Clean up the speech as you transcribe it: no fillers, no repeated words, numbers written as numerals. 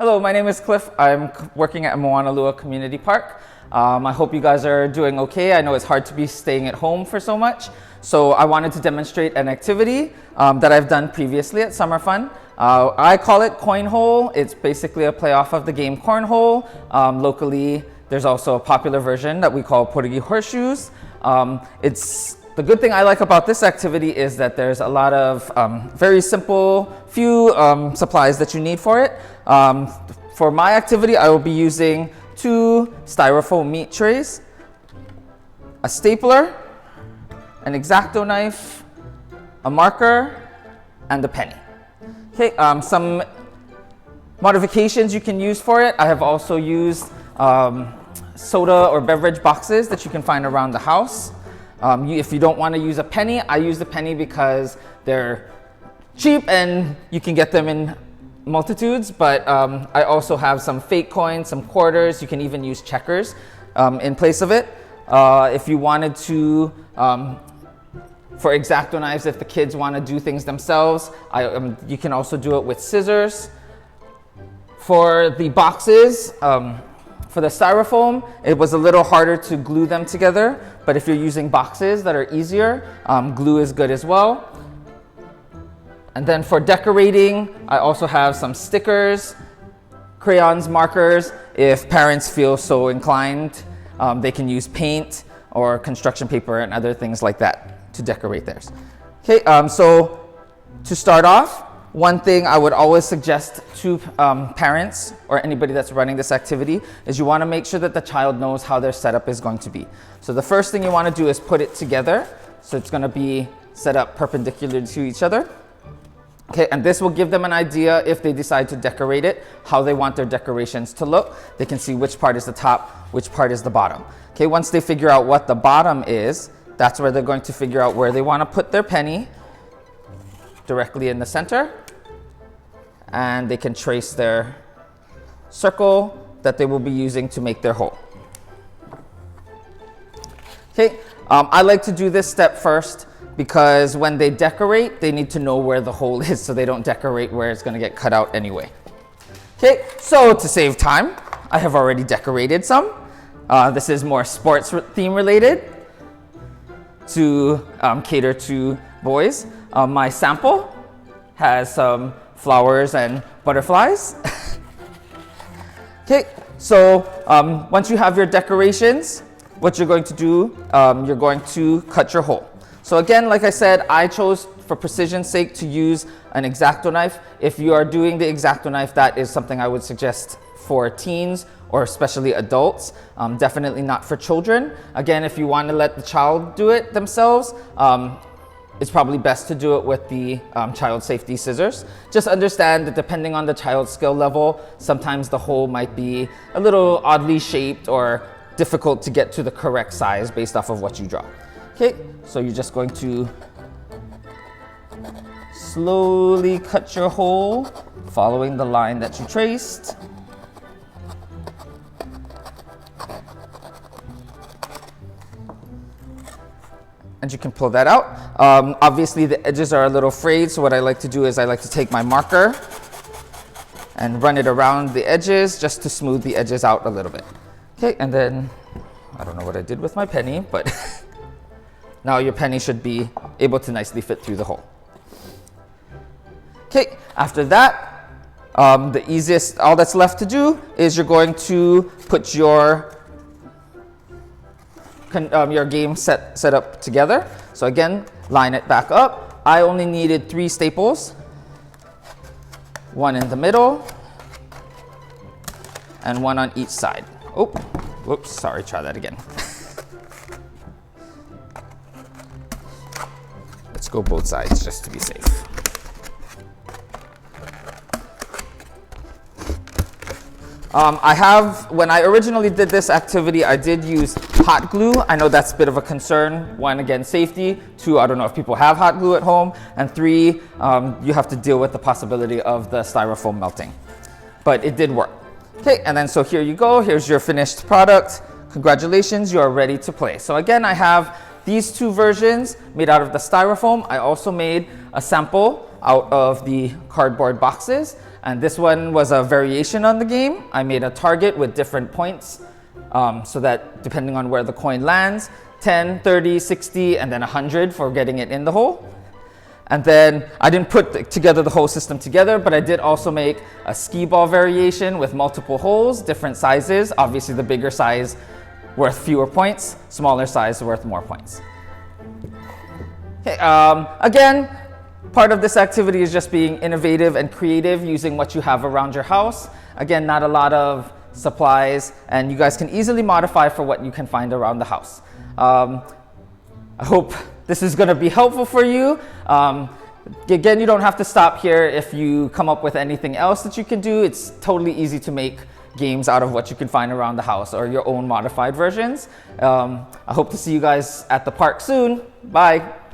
Hello, my name is Cliff. I'm working at Moanalua Community Park. I hope you guys are doing okay. I know it's hard to be staying at home for so much. So I wanted to demonstrate an activity that I've done previously at Summer Fun. I call it Cornhole. It's basically a play off of the game Cornhole. Locally, there's also a popular version that we call Podagee Horseshoes. The good thing I like about this activity is that there's a lot of very simple, few supplies that you need for it. For my activity, I will be using 2 Styrofoam meat trays, a stapler, an X-Acto knife, a marker, and a penny. Okay, some modifications you can use for it. I have also used soda or beverage boxes that you can find around the house. If you don't want to use a penny, I use the penny because they're cheap and you can get them in multitudes, but I also have some fake coins, some quarters. You can even use checkers in place of it. If you wanted to, for X-Acto knives, if the kids want to do things themselves, you can also do it with scissors. For the boxes, for the Styrofoam, it was a little harder to glue them together, but if you're using boxes that are easier, glue is good as well. And then for decorating, I also have some stickers, crayons, markers. If parents feel so inclined, they can use paint or construction paper and other things like that to decorate theirs. Okay, so to start off, one thing I would always suggest to parents or anybody that's running this activity is you want to make sure that the child knows how their setup is going to be. So the first thing you want to do is put it together. So it's going to be set up perpendicular to each other. Okay, and this will give them an idea if they decide to decorate it, how they want their decorations to look. They can see which part is the top, which part is the bottom. Okay, once they figure out what the bottom is, that's where they're going to figure out where they want to put their penny directly in the center. And they can trace their circle that they will be using to make their hole. Okay, I like to do this step first because when they decorate, they need to know where the hole is so they don't decorate where it's going to get cut out anyway. Okay, so to save time, I have already decorated some. This is more sports theme related to cater to boys. My sample has some flowers and butterflies. Okay, so once you have your decorations, what you're going to do, you're going to cut your hole. So again, like I said, I chose for precision's sake to use an X-Acto knife. If you are doing the X-Acto knife, that is something I would suggest for teens or especially adults, definitely not for children. Again, if you want to let the child do it themselves, it's probably best to do it with the child safety scissors. Just understand that depending on the child's skill level, sometimes the hole might be a little oddly shaped or difficult to get to the correct size based off of what you draw. Okay, so you're just going to slowly cut your hole, following the line that you traced. And you can pull that out. Obviously the edges are a little frayed, so what I like to do is I like to take my marker and run it around the edges just to smooth the edges out a little bit. Okay, and then, I don't know what I did with my penny, but now your penny should be able to nicely fit through the hole. Okay, after that, the easiest, all that's left to do is you're going to put your game set up together. So again, line it back up. I only needed 3 staples, 1 in the middle, and 1 on each side. Oh, whoops, sorry, try that again. Let's go both sides just to be safe. When I originally did this activity, I did use hot glue. I know that's a bit of a concern. 1, again, safety. 2, I don't know if people have hot glue at home. And 3, you have to deal with the possibility of the Styrofoam melting. But it did work. Okay, and then so here you go. Here's your finished product. Congratulations, you are ready to play. So again, I have these 2 versions made out of the Styrofoam. I also made a sample out of the cardboard boxes. And this one was a variation on the game. I made a target with different points so that depending on where the coin lands, 10, 30, 60, and then 100 for getting it in the hole. And then I didn't put together the whole system together, but I did also make a skee ball variation with multiple holes, different sizes. Obviously the bigger size worth fewer points, smaller size worth more points. Okay, again, part of this activity is just being innovative and creative using what you have around your house. Again, not a lot of supplies, and you guys can easily modify for what you can find around the house. I hope this is going to be helpful for you. Again, you don't have to stop here. If you come up with anything else that you can do, it's totally easy to make games out of what you can find around the house or your own modified versions. I hope to see you guys at the park soon. Bye.